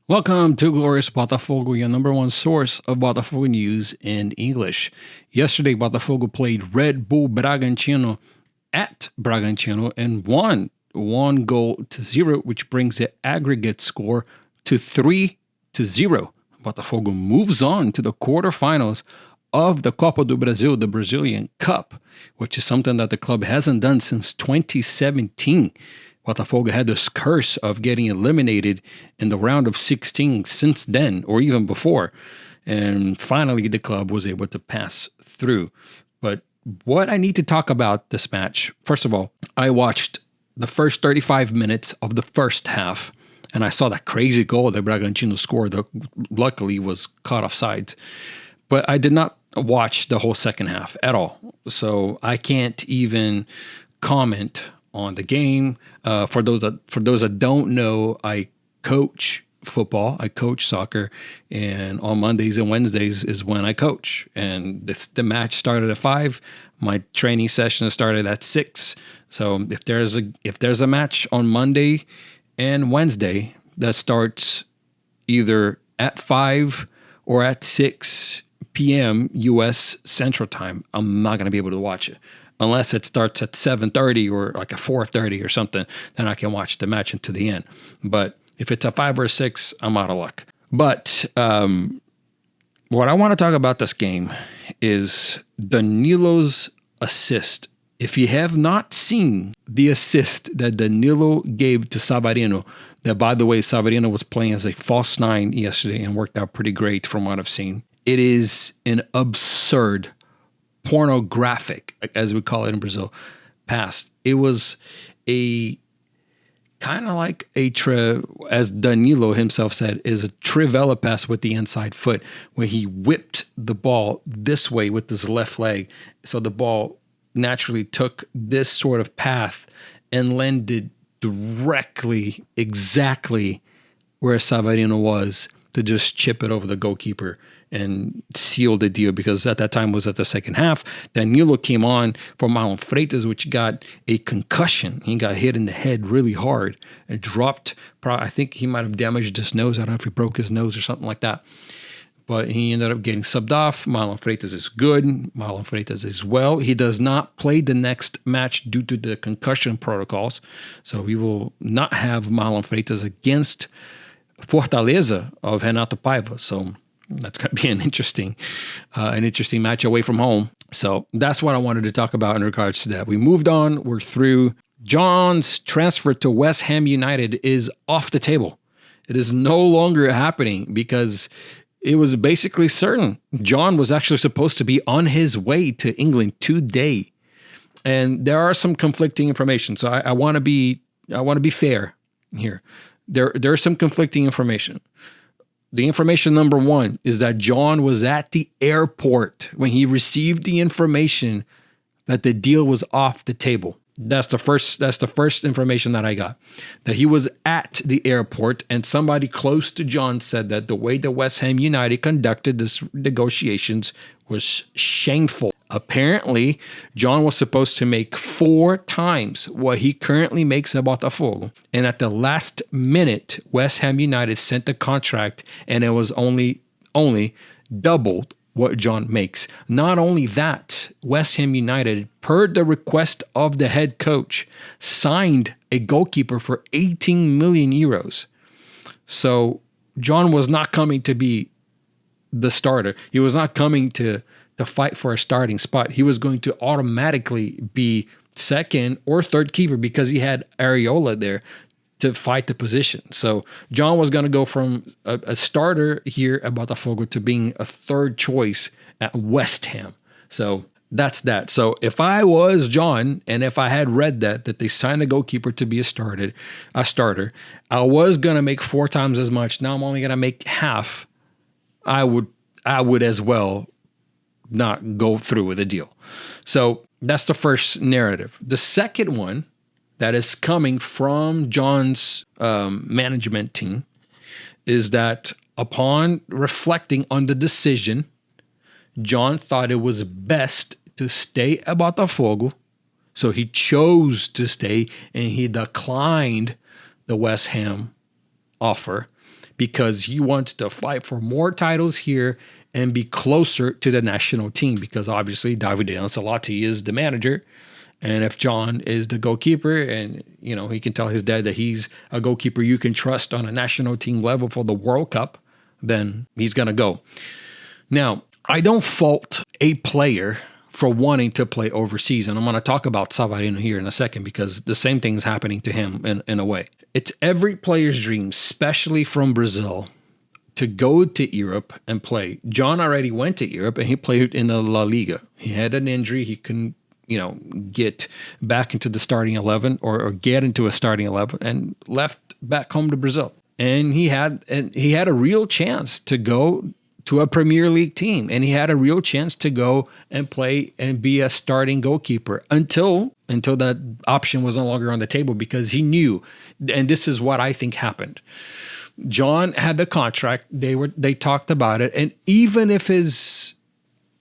Welcome to Glorious Botafogo, your number one source of Botafogo news in English. Yesterday, Botafogo played Red Bull Bragantino at Bragantino and won 1-0, which brings the aggregate score to 3-0. Botafogo moves on to the quarterfinals of the Copa do Brasil, the Brazilian Cup, which is something that the club hasn't done since 2017. Botafogo had this curse of getting eliminated in the round of 16 since then, or even before. And finally, the club was able to pass through. But what I need to talk about this match, first of all, I watched the first 35 minutes of the first half, and I saw that crazy goal that Bragantino scored that luckily was caught offside. But I did not watch the whole second half at all. So I can't even comment on the game. For those that don't know, I coach football. I coach soccer, and on Mondays and Wednesdays is when I coach. And the match started at 5. My training session started at 6. So if there's a match on Monday and Wednesday that starts either at 5 or at 6 p.m. U.S. Central Time, I'm not going to be able to watch it. Unless it starts at 7:30 or like a 4:30 or something, then I can watch the match until the end. But if it's a 5 or 6, I'm out of luck. But what I want to talk about this game is Danilo's assist. If you have not seen the assist that Danilo gave to Savarino, that, by the way, Savarino was playing as a false 9 yesterday and worked out pretty great from what I've seen. It is an absurd, pornographic, as we call it in Brazil, pass. It was a kind of like as Danilo himself said, is a trivela pass with the inside foot, where he whipped the ball this way with his left leg. So the ball naturally took this sort of path and landed directly, exactly where Savarino was, to just chip it over the goalkeeper and seal the deal, because at that time was at the second half. Danilo came on for Marlon Freitas, which got a concussion. He got hit in the head really hard and dropped. I think he might have damaged his nose. I don't know if he broke his nose or something like that. But he ended up getting subbed off. Marlon Freitas is good. Marlon Freitas is well. He does not play the next match due to the concussion protocols. So we will not have Marlon Freitas against Fortaleza of Renato Paiva. So that's going to be an interesting match away from home. So that's what I wanted to talk about in regards to that. We moved on. We're through. John's transfer to West Ham United is off the table. It is no longer happening because it was basically certain. John was actually supposed to be on his way to England today. And there are some conflicting information. So I want to be fair here. There's some conflicting information. The information number one is that John was at the airport when he received the information that the deal was off the table. That's the first information that I got. That he was at the airport, and somebody close to John said that the way the West Ham United conducted this negotiations was shameful. Apparently, John was supposed to make 4 times what he currently makes at Botafogo. And at the last minute, West Ham United sent the contract, and it was only doubled what John makes. Not only that, West Ham United, per the request of the head coach, signed a goalkeeper for 18 million euros. So John was not coming to be the starter. He was not coming to fight for a starting spot. He was going to automatically be second or third keeper because he had Areola there to fight the position. So John was going to go from a starter here at Botafogo to being a third choice at West Ham. So that's that. So if I was John, and if I had read that they signed a goalkeeper to be a starter, I was going to make 4 times as much. Now I'm only going to make half. I would as well not go through with the deal. So that's the first narrative. The second one that is coming from John's management team is that upon reflecting on the decision, John thought it was best to stay at Botafogo. So he chose to stay, and he declined the West Ham offer because he wants to fight for more titles here and be closer to the national team, because obviously Davide Ancelotti is the manager. And if John is the goalkeeper, and he can tell his dad that he's a goalkeeper you can trust on a national team level for the World Cup, then he's going to go. Now, I don't fault a player for wanting to play overseas. And I'm going to talk about Savarino here in a second, because the same thing's happening to him in a way. It's every player's dream, especially from Brazil, to go to Europe and play. John already went to Europe and he played in the La Liga. He had an injury. He couldn't, get back into the starting 11 or get into a starting 11, and left back home to Brazil. And he had a real chance to go to a Premier League team, and he had a real chance to go and play and be a starting goalkeeper until that option was no longer on the table, because he knew, and this is what I think happened. John had the contract. They talked about it, and even if his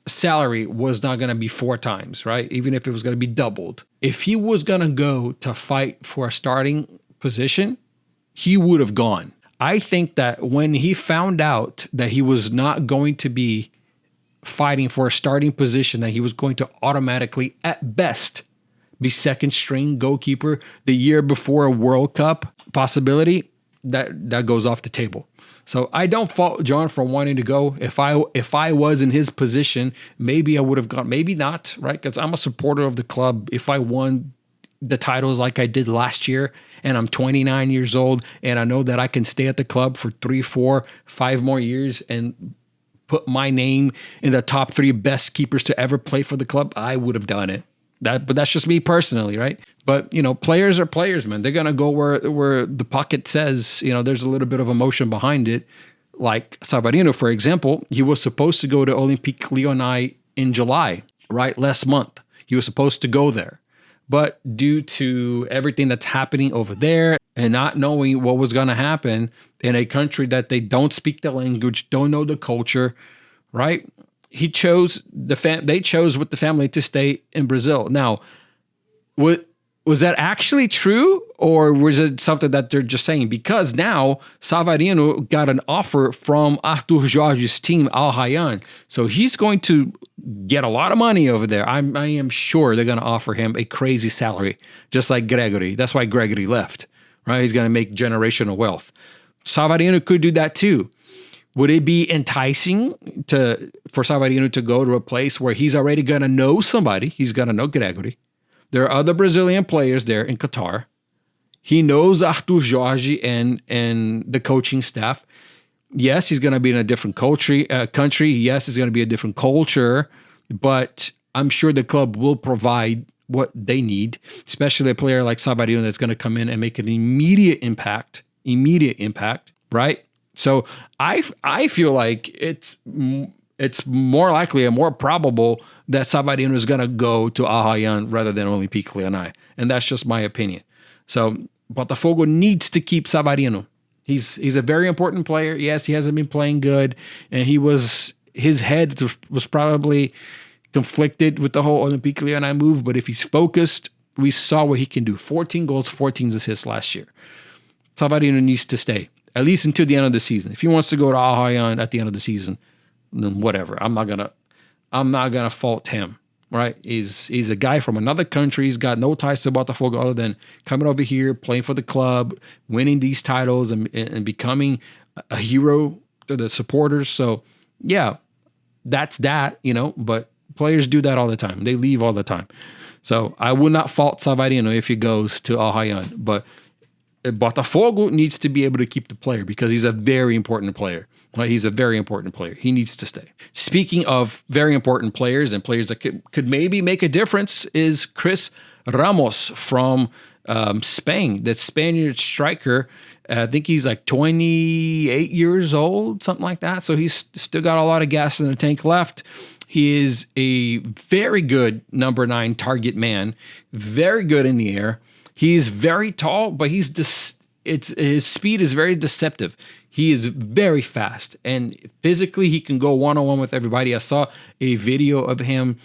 salary was not going to be 4 times, right? Even if it was going to be doubled, if he was going to go to fight for a starting position, he would have gone. I think that when he found out that he was not going to be fighting for a starting position, that he was going to automatically, at best, be second string goalkeeper the year before a World Cup possibility, that goes off the table. So I don't fault John for wanting to go. If I was in his position, maybe I would have gone, maybe not, right? Because I'm a supporter of the club. If I won the titles like I did last year, and I'm 29 years old, and I know that I can stay at the club for 3, 4, 5 more years and put my name in the top 3 best keepers to ever play for the club, I would have done it. But that's just me personally, right? But players are players, man. They're gonna go where the pocket says. There's a little bit of emotion behind it. Like Savarino, for example, he was supposed to go to Olympique Lyonnais in July, right? Last month, he was supposed to go there. But due to everything that's happening over there and not knowing what was going to happen in a country that they don't speak the language, don't know the culture, right? They chose with the family to stay in Brazil. Now, was that actually true, or was it something that they're just saying? Because now Savarino got an offer from Arthur Jorge's team, Al Rayyan. So he's going to get a lot of money over there. I am sure they're going to offer him a crazy salary, just like Gregory. That's why Gregory left, right? He's going to make generational wealth. Savarino could do that too. Would it be enticing for Savarino to go to a place where he's already going to know somebody? He's going to know Gregory. There are other Brazilian players there in Qatar. He knows Arthur Jorge and the coaching staff. Yes, he's going to be in a different country. Yes, it's going to be a different culture, but I'm sure the club will provide what they need, especially a player like Savarino that's going to come in and make an immediate impact, right? So I feel like it's more likely and more probable that Savarino is going to go to Al Rayyan rather than Olympique Lyonnais. And that's just my opinion. So Botafogo needs to keep Savarino. He's a very important player. Yes, he hasn't been playing good, and his head was probably conflicted with the whole Olympique Lyonnais move, but if he's focused, we saw what he can do. 14 goals, 14 assists last year. Savarino needs to stay, at least until the end of the season. If he wants to go to Al Rayyan at the end of the season, then whatever. I'm not gonna fault him, right? He's a guy from another country. He's got no ties to Botafogo other than coming over here, playing for the club, winning these titles, and becoming a hero to the supporters. So yeah, that's that, but players do that all the time. They leave all the time. So I would not fault Savarino if he goes to Al Rayyan, but Botafogo needs to be able to keep the player because he's a very important player. Right? He's a very important player. He needs to stay. Speaking of very important players and players that could maybe make a difference is Chris Ramos from Spain, that Spaniard striker. I think he's like 28 years old, something like that. So he's still got a lot of gas in the tank left. He is a very good number 9 target man, very good in the air. He's very tall, but his speed is very deceptive. He is very fast, and physically he can go one-on-one with everybody. I saw a video of him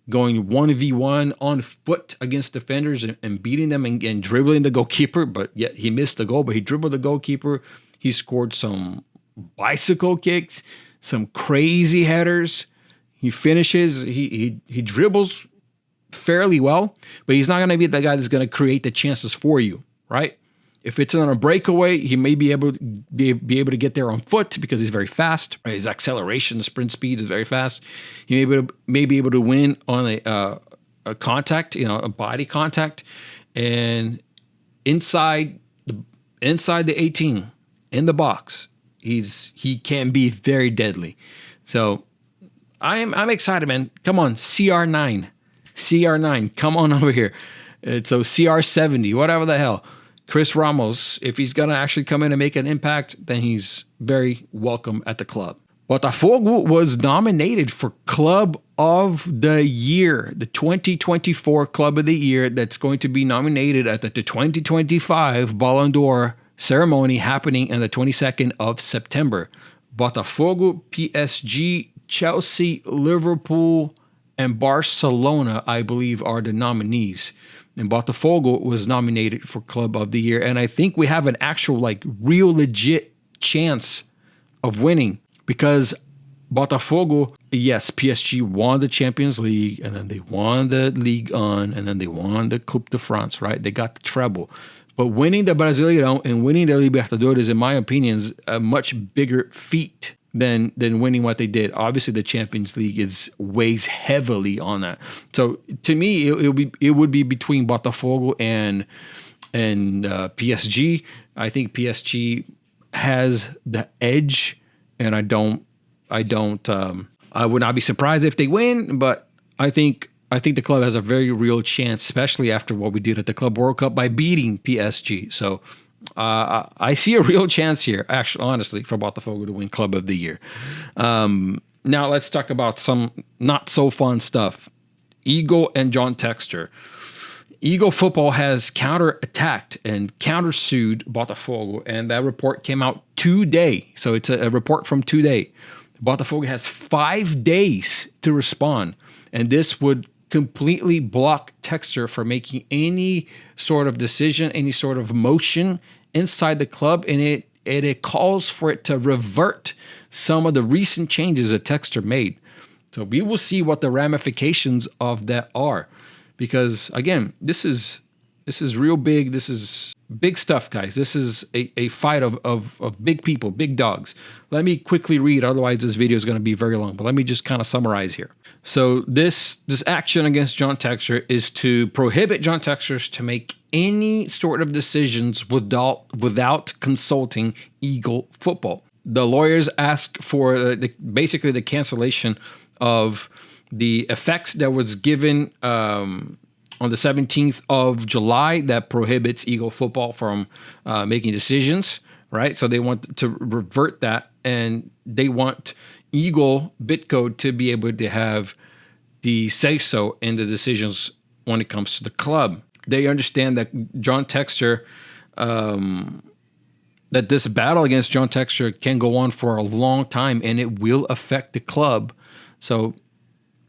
going 1v1 on foot against defenders and beating them and dribbling the goalkeeper, but yet he missed the goal, but he dribbled the goalkeeper. He scored some bicycle kicks, some crazy headers. He finishes, he dribbles fairly well, but he's not going to be the guy that's going to create the chances for you, right? If it's on a breakaway, he may be able to get there on foot because he's very fast. His acceleration, sprint speed is very fast. He may be able to win on a contact, a body contact, and inside the 18 in the box, he can be very deadly. So I'm excited, man. Come on, CR9, come on over here. So CR70, whatever the hell. Chris Ramos, if he's going to actually come in and make an impact, then he's very welcome at the club. Botafogo was nominated for Club of the Year, the 2024 Club of the Year that's going to be nominated at the 2025 Ballon d'Or ceremony happening on the 22nd of September. Botafogo, PSG, Chelsea, Liverpool, and Barcelona, I believe, are the nominees. And Botafogo was nominated for Club of the Year. And I think we have an actual, real legit chance of winning because Botafogo, yes, PSG won the Champions League, and then they won the Ligue 1, and then they won the Coupe de France, right? They got the treble. But winning the Brasileirão and winning the Libertadores, in my opinion, is a much bigger feat than winning what they did. Obviously, the Champions League weighs heavily on that. So to me, it would be between Botafogo and PSG. I think PSG has the edge, and I would not be surprised if they win. But I think the club has a very real chance, especially after what we did at the Club World Cup by beating PSG. So I see a real chance here, actually, honestly, for Botafogo to win Club of the Year. Now let's talk about some not so fun stuff. Eagle and John Textor. Eagle Football has counterattacked and countersued Botafogo, and that report came out today. So it's a report from today. Botafogo has 5 days to respond, and this would completely block Textor from making any sort of decision, any sort of motion inside the club, and it calls for it to revert some of the recent changes that Textor made. So we will see what the ramifications of that are, because again, this is real big. This is big stuff, guys. This is a fight of big people, big dogs. Let me quickly read, otherwise this video is going to be very long, but let me just kind of summarize here. So this action against John Textor is to prohibit John Textor to make any sort of decisions without consulting Eagle Football. The lawyers ask for basically the cancellation of the effects that was given on the 17th of July that prohibits Eagle Football from making decisions, right? So they want to revert that, and they want Eagle Bitcode to be able to have the say-so in the decisions when it comes to the club. They understand that John Textor, that this battle against John Textor can go on for a long time, and it will affect the club. So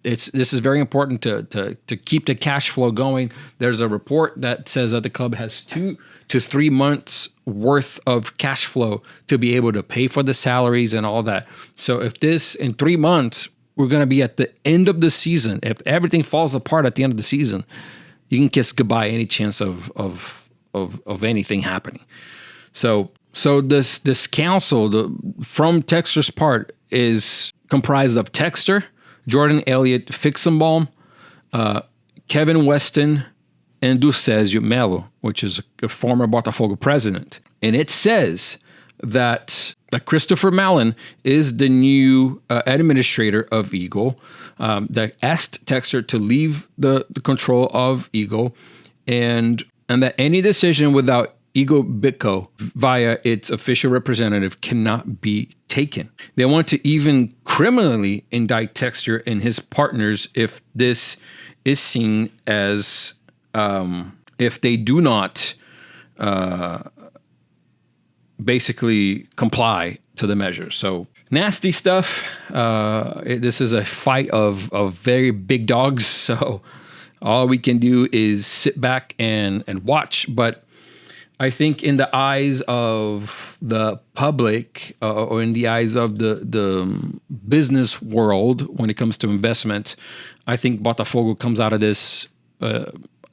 this is very important to keep the cash flow going. There's a report that says that the club has 2 to 3 months worth of cash flow to be able to pay for the salaries and all that. So if this in 3 months, we're going to be at the end of the season. If everything falls apart at the end of the season, you can kiss goodbye any chance of anything happening. So this council from Textor's part is comprised of Textor, Jordan Elliott Fixenbaum, Kevin Weston, and Ducésio Melo, which is a former Botafogo president. And it says that Christopher Mallon is the new administrator of Eagle, that asked Textor to leave the control of Eagle, and that any decision without Eagle Bitco via its official representative cannot be taken. They want to even criminally indict Textor and his partners if this is seen as if they do not basically comply to the measures. So nasty stuff. This is a fight of very big dogs. So all we can do is sit back and watch. But I think in the eyes of the public or in the eyes of the business world, when it comes to investment, I think Botafogo comes out of this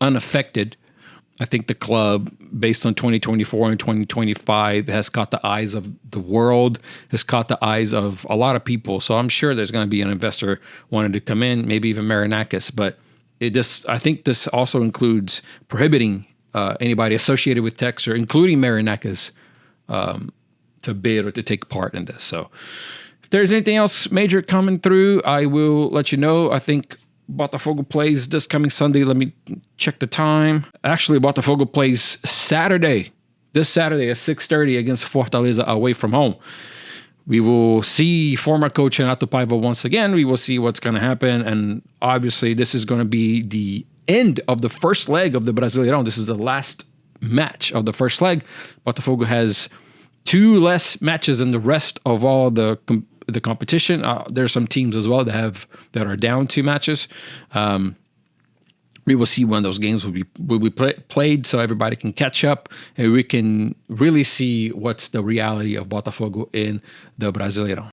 unaffected. I think the club, based on 2024 and 2025, has caught the eyes of the world, has caught the eyes of a lot of people. So I'm sure there's going to be an investor wanting to come in, maybe even Marinakis. But I think this also includes prohibiting anybody associated with Texter, including Marinakis, to bid or to take part in this. So if there's anything else major coming through, I will let you know. I think Botafogo plays this coming Sunday. Let me check the time. Actually, Botafogo plays this Saturday at 6:30 against Fortaleza away from home. We will see former coach Renato Paiva once again. We will see what's going to happen. And obviously, this is going to be the end of the first leg of the Brasileirão. This is the last match of the first leg. Botafogo has 2 less matches than the rest of all the competition. There are some teams as well that are down 2 matches. We will see when those games will be played, so everybody can catch up and we can really see what's the reality of Botafogo in the Brasileirão.